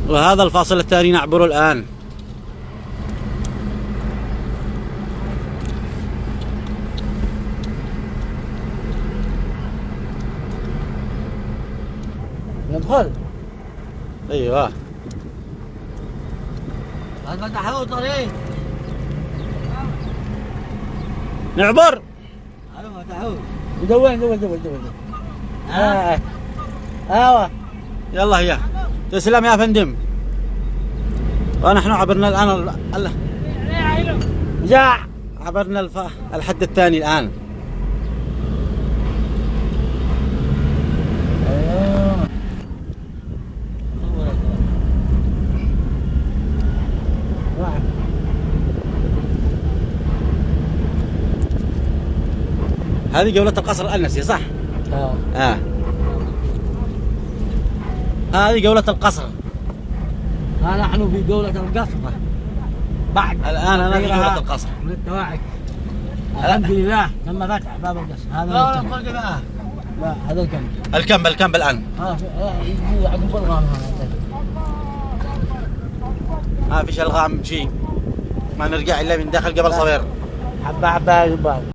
وهذا الفاصل الثاني نعبره الآن. ندخل. ايوه هذا فتحوا طريق. نعبر. ايوه فتحوا. دول. ايوه يلا هيا. تسلم يا فندم. ونحن عبرنا الآن جاع. عبرنا الحد الثاني الآن. هذه جولة القصر الأنسي صح؟ هذه جولة القصر. نحن في جولة القصر بعد الآن أنا في جولة القصر من التواعد. الحمد لله تم فتح باب القصر. هذا لا هذا الكامب الآن. ما فيش ألغام شيء، ما نرجع إلا من داخل قبل صغير. حبة